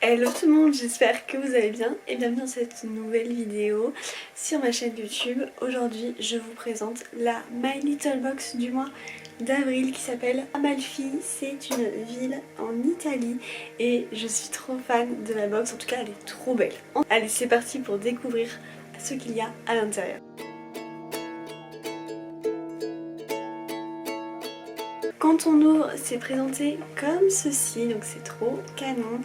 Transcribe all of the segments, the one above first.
Hello tout le monde, j'espère que vous allez bien et bienvenue dans cette nouvelle vidéo sur ma chaîne YouTube. Aujourd'hui je vous présente la My Little Box du mois d'avril qui s'appelle Amalfi. C'est une ville en Italie et je suis trop fan de la box, en tout cas elle est trop belle. Allez, c'est parti pour découvrir ce qu'il y a à l'intérieur. Quand on ouvre, c'est présenté comme ceci, donc c'est trop canon.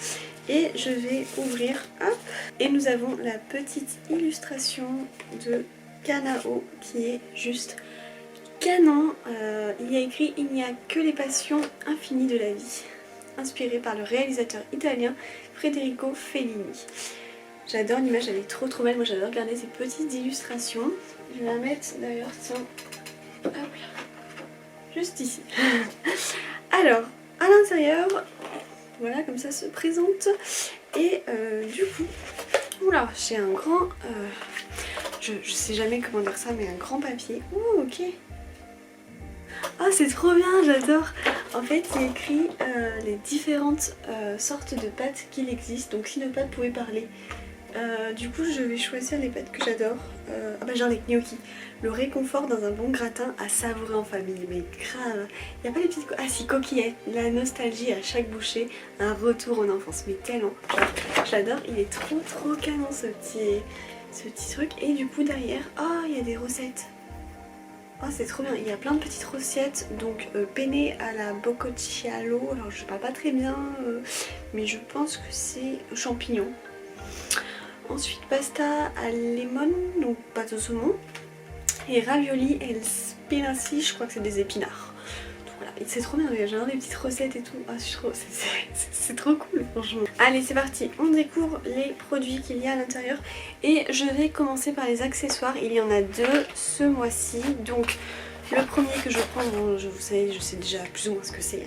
Et je vais ouvrir, hop, et nous avons la petite illustration de Kanao qui est juste canon. Il y a écrit « Il n'y a que les passions infinies de la vie », inspiré par le réalisateur italien Federico Fellini. J'adore l'image, elle est trop belle, moi j'adore regarder ces petites illustrations. Je vais la mettre d'ailleurs, tiens, hop là, juste ici. Alors, à l'intérieur, voilà, comme ça se présente. Et du coup, oula, j'ai un grand, je sais jamais comment dire ça, mais un grand papier. Ouh, ok. Ah, c'est trop bien, j'adore. En fait, il y a écrit les différentes sortes de pâtes qu'il existe. Donc si nos pâtes pouvaient parler. Du coup, je vais choisir les pâtes que j'adore. Ah bah genre les gnocchis. Le réconfort dans un bon gratin à savourer en famille. Mais grave. Il n'y a pas les petites... Ah si, coquillettes. La nostalgie à chaque bouchée. Un retour en enfance. Mais tellement. J'adore. Il est trop canon ce petit truc. Et du coup derrière, oh, il y a des recettes. Oh, c'est trop bien. Il y a plein de petites recettes. Donc penne à la bocconcciolo. Alors je parle pas très bien. Mais je pense que c'est champignons. Ensuite pasta à lemon, donc pâte au saumon, et ravioli et spinaci, je crois que c'est des épinards. Donc voilà, c'est trop bien, j'adore les petites recettes et tout. Ah, c'est trop cool franchement. Allez, c'est parti, on découvre les produits qu'il y a à l'intérieur et je vais commencer par les accessoires. Il y en a deux ce mois-ci, donc le premier que je prends, bon, vous savez, je sais déjà plus ou moins ce que c'est.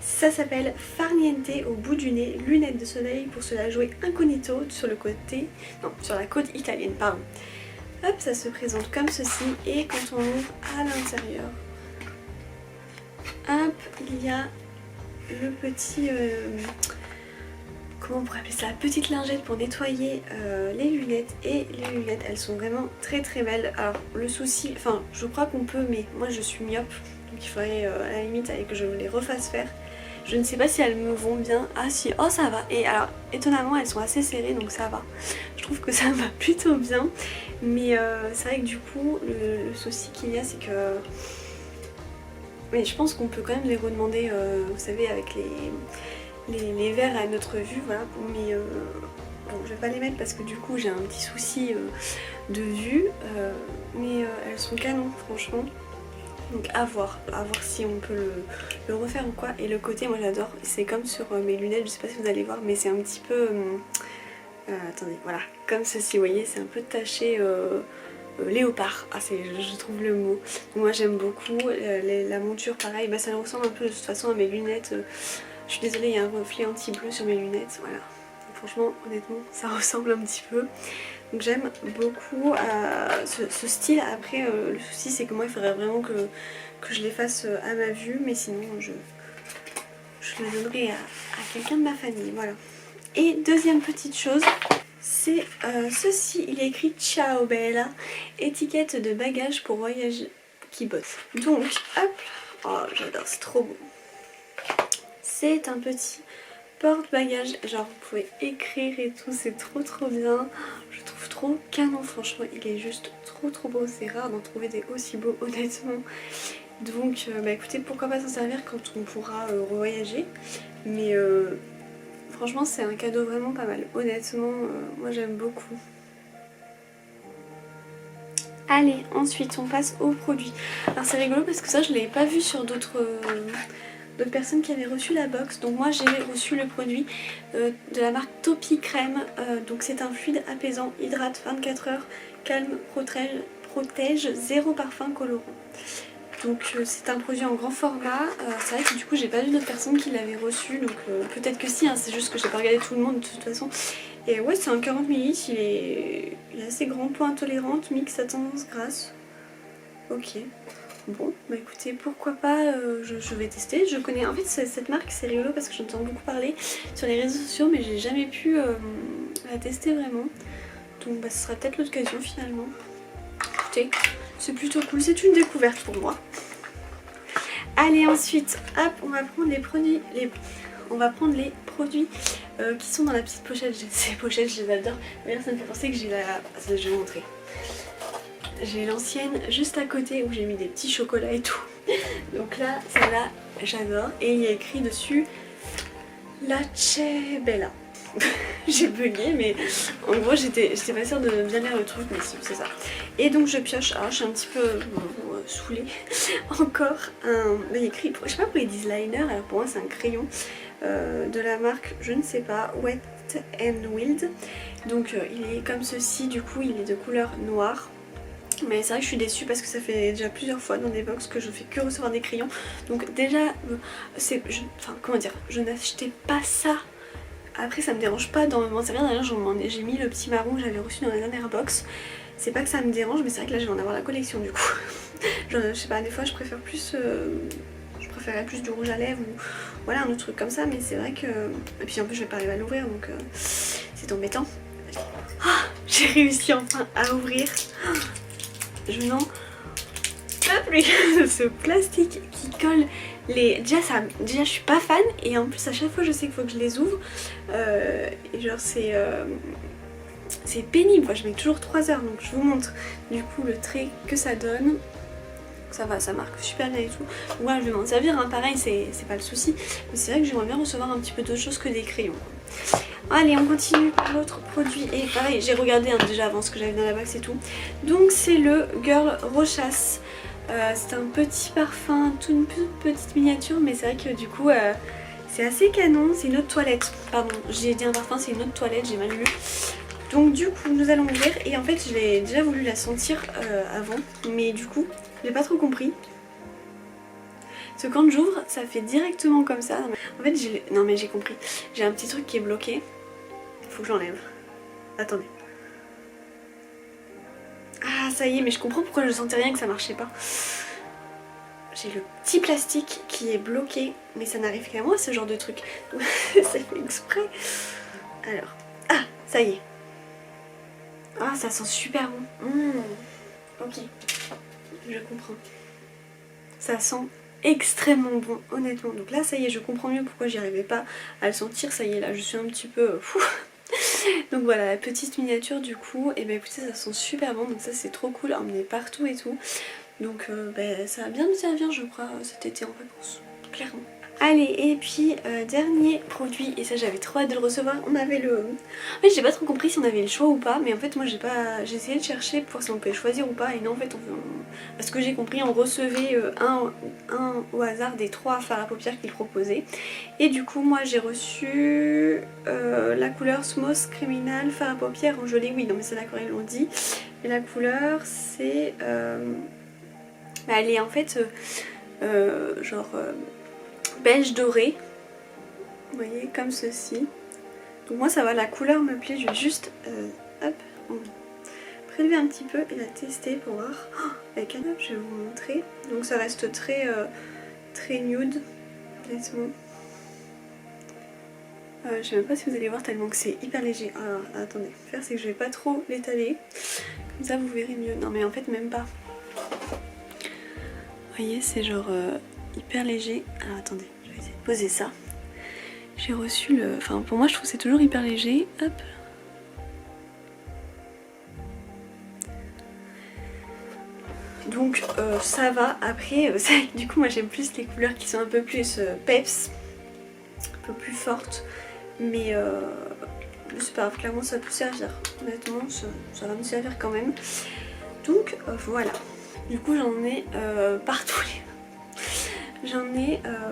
Ça s'appelle Farniente au bout du nez, lunettes de soleil pour se la jouer incognito sur le côté, non, sur la côte italienne, pardon. Hop, ça se présente comme ceci et quand on ouvre à l'intérieur, hop, il y a le petit, comment on pourrait appeler ça, la petite lingette pour nettoyer les lunettes. Et les lunettes, elles sont vraiment très belles. Alors le souci, enfin je crois qu'on peut, mais moi je suis myope, donc il faudrait à la limite que je les refasse faire. Je ne sais pas si elles me vont bien. Ah si, oh ça va. Et alors étonnamment elles sont assez serrées, donc ça va. Je trouve que ça va plutôt bien. Mais c'est vrai que du coup le souci qu'il y a, c'est que... Mais je pense qu'on peut quand même les redemander, vous savez, avec les verres à notre vue, voilà. Mais bon, je vais pas les mettre parce que du coup j'ai un petit souci de vue. Mais elles sont canons franchement. Donc à voir si on peut le refaire ou quoi. Et le côté, moi j'adore, c'est comme sur mes lunettes, je sais pas si vous allez voir, mais c'est un petit peu... attendez, voilà, comme ceci, vous voyez, c'est un peu taché léopard. Ah, je trouve le mot. Donc, moi j'aime beaucoup, la monture pareil, bah, ça ressemble un peu de toute façon à mes lunettes. Je suis désolée, il y a un reflet anti-bleu sur mes lunettes, voilà. Donc, franchement, honnêtement, ça ressemble un petit peu. Donc j'aime beaucoup ce style. Après le souci c'est que moi il faudrait vraiment que je les fasse à ma vue, mais sinon je le donnerai à quelqu'un de ma famille, voilà. Et deuxième petite chose, c'est ceci, il est écrit Ciao Bella, étiquette de bagages pour voyage qui bosse. Donc hop, oh j'adore, c'est trop beau. C'est un petit porte-bagages, genre vous pouvez écrire et tout, c'est trop bien. Je trouve trop canon, franchement, il est juste trop beau. C'est rare d'en trouver des aussi beaux, honnêtement. Donc bah écoutez, pourquoi pas s'en servir quand on pourra revoyager. Mais franchement c'est un cadeau vraiment pas mal, honnêtement, moi j'aime beaucoup. Allez, ensuite on passe aux produits. Alors c'est rigolo parce que ça je l'avais pas vu sur d'autres personnes qui avaient reçu la box. Donc moi j'ai reçu le produit de la marque Topi Crème. Donc c'est un fluide apaisant, hydrate 24 heures, calme, protège, zéro parfum colorant. Donc c'est un produit en grand format. C'est vrai que du coup j'ai pas vu d'autres personnes qui l'avaient reçu, donc peut-être que si, hein, c'est juste que j'ai pas regardé tout le monde de toute façon. Et ouais, c'est un 40 ml, il est assez grand, peau intolérante, mix à tendance grasse. Ok. Bon bah écoutez, pourquoi pas, je vais tester. Je connais en fait cette marque, c'est rigolo parce que j'entends beaucoup parler sur les réseaux sociaux, mais j'ai jamais pu la tester vraiment. Donc bah ce sera peut-être l'occasion finalement. Écoutez, c'est plutôt cool, c'est une découverte pour moi. Allez, ensuite, hop, on va prendre les produits, qui sont dans la petite pochette. Ces pochettes, je les adore. D'ailleurs, ça me fait penser que j'ai la... Je vais vous montrer. J'ai l'ancienne juste à côté où j'ai mis des petits chocolats et tout. Donc là, celle-là, j'adore. Et il y a écrit dessus Lace Bella. J'ai bugué, mais en gros j'étais pas sûre de bien lire le truc, mais si, c'est ça. Et donc je pioche, alors je suis un petit peu saoulée. Encore un, il y a écrit, je sais pas, pour les disliners, alors pour moi c'est un crayon de la marque, je ne sais pas, Wet n Wild. Donc il est comme ceci, du coup il est de couleur noire. Mais c'est vrai que je suis déçue parce que ça fait déjà plusieurs fois dans des box que je fais que recevoir des crayons. Donc déjà, comment dire, je n'achetais pas ça. Après ça me dérange pas dans m'en servir, d'ailleurs j'ai mis le petit marron que j'avais reçu dans la dernière box. C'est pas que ça me dérange, mais c'est vrai que là je vais en avoir la collection du coup. Je sais pas, des fois je préfère plus... je préférerais plus du rouge à lèvres ou voilà un autre truc comme ça, mais c'est vrai que... Et puis en plus je vais pas arriver à l'ouvrir donc c'est embêtant. Ah, j'ai réussi enfin à ouvrir. Je n'en peux plus de ce plastique qui colle les... Déjà je suis pas fan et en plus à chaque fois je sais qu'il faut que je les ouvre et genre c'est pénible quoi, je mets toujours 3 heures. Donc je vous montre du coup le trait que ça donne. Ça va, ça marque super bien et tout. Donc voilà, je vais m'en servir, hein. Pareil c'est pas le souci, mais c'est vrai que j'aimerais bien recevoir un petit peu d'autre chose que des crayons. Allez, on continue par l'autre produit et pareil j'ai regardé hein, déjà avant ce que j'avais dans la box et tout. Donc c'est le Girl Rochas. C'est un petit parfum, toute petite miniature, mais c'est vrai que du coup c'est assez canon. C'est une eau de toilette, pardon, j'ai dit un parfum, c'est une eau de toilette, j'ai mal lu. Donc du coup nous allons ouvrir et en fait j'ai déjà voulu la sentir avant, mais du coup j'ai pas trop compris. Parce que quand j'ouvre ça fait directement comme ça. En fait non mais j'ai compris, j'ai un petit truc qui est bloqué, faut que j'enlève. Attendez. Ah ça y est, mais je comprends pourquoi je sentais rien, que ça marchait pas. J'ai le petit plastique qui est bloqué, mais ça n'arrive qu'à moi ce genre de truc. Ça fait exprès. Alors, ah ça y est. Ah ça sent super bon. Ok, je comprends. Ça sent extrêmement bon honnêtement. Donc là ça y est, je comprends mieux pourquoi j'y arrivais pas à le sentir. Ça y est, là je suis un petit peu fou. Donc voilà la petite miniature du coup. Et ben écoutez, ça sent super bon, donc ça c'est trop cool à emmener partout et tout. Donc ça va bien me servir je crois cet été en vacances, clairement. Allez, et puis dernier produit, et ça j'avais trop hâte de le recevoir, on avait le... En fait j'ai pas trop compris si on avait le choix ou pas, mais en fait moi j'ai essayé de chercher pour si on pouvait choisir ou pas, et non en fait parce que j'ai compris on recevait un au hasard des 3 fards à paupières qu'il proposait. Et du coup moi j'ai reçu la couleur Smooth Criminal fard à paupières en gelée, oui non mais c'est d'accord ils l'ont dit, et la couleur c'est... elle est en fait beige doré, vous voyez, comme ceci. Donc moi ça va, la couleur me plaît, je vais juste hop, prélever un petit peu et la tester pour voir. Oh, avec un hop, je vais vous montrer. Donc ça reste très nude, honnêtement. Je sais même pas si vous allez voir tellement que c'est hyper léger. Alors attendez, ce que je vais faire c'est que je vais pas trop l'étaler, comme ça vous verrez mieux. Non mais en fait même pas. Vous voyez, c'est genre hyper léger. Alors attendez, je vais essayer de poser ça. J'ai reçu le... Enfin pour moi je trouve que c'est toujours hyper léger. Hop. Donc ça va. Après, du coup moi j'aime plus les couleurs qui sont un peu plus peps. Un peu plus fortes. Mais c'est pas grave, clairement ça peut servir. Honnêtement ça va me servir quand même. Donc voilà. Du coup j'en ai partout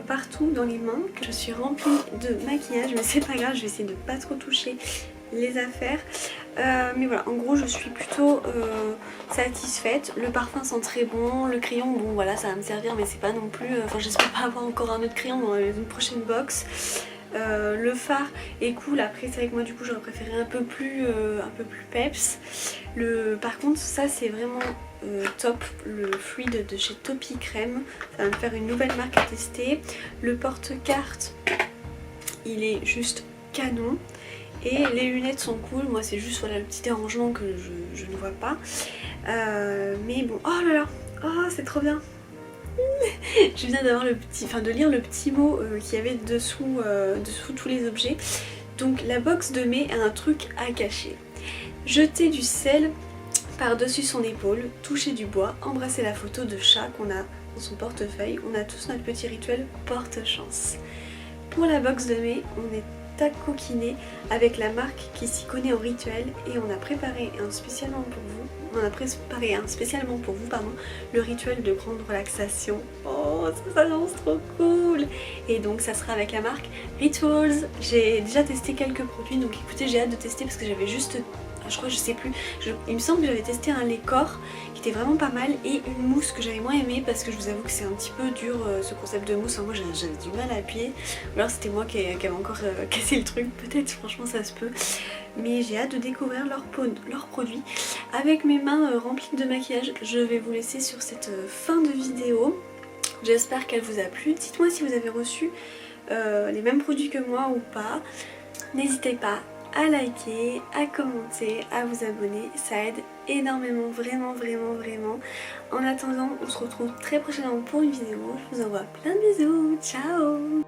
partout dans les mains. Je suis remplie de maquillage, mais c'est pas grave, je vais essayer de pas trop toucher les affaires. Mais voilà, en gros je suis plutôt satisfaite. Le parfum sent très bon, le crayon bon voilà ça va me servir, mais c'est pas non plus... Enfin j'espère pas avoir encore un autre crayon dans une prochaine box. Le fard est cool, après c'est vrai que moi du coup j'aurais préféré un peu plus peps. Par contre ça c'est vraiment top, le fluide de chez Topi Crème. Ça va me faire une nouvelle marque à tester. Le porte-carte, il est juste canon. Et les lunettes sont cool, moi c'est juste voilà, le petit dérangement que je ne vois pas. Mais bon, oh là là, oh c'est trop bien. Je viens d'avoir de lire le petit mot qu'il y avait dessous tous les objets. Donc la box de mai a un truc à cacher. Jeter du sel par-dessus son épaule, toucher du bois, embrasser la photo de chat qu'on a dans son portefeuille. On a tous notre petit rituel porte-chance. Pour la box de mai, on est à coquiner avec la marque qui s'y connaît en rituel et on a préparé un spécialement pour vous. On a préparé un spécialement pour vous, le rituel de grande relaxation. Oh, ça s'annonce trop cool! Et donc ça sera avec la marque Rituals. J'ai déjà testé quelques produits, donc écoutez, j'ai hâte de tester parce que j'avais juste, je crois, je sais plus, il me semble que j'avais testé un lait corps qui était vraiment pas mal et une mousse que j'avais moins aimée parce que je vous avoue que c'est un petit peu dur ce concept de mousse. Enfin, moi j'avais du mal à appuyer, ou alors c'était moi qui avais encore cassé le truc, peut-être, franchement ça se peut. Mais j'ai hâte de découvrir leurs produits. Avec mes mains remplies de maquillage, je vais vous laisser sur cette fin de vidéo. J'espère qu'elle vous a plu. Dites-moi si vous avez reçu les mêmes produits que moi ou pas. N'hésitez pas à liker, à commenter, à vous abonner, ça aide énormément, vraiment. En attendant, on se retrouve très prochainement pour une vidéo. Je vous envoie plein de bisous, ciao!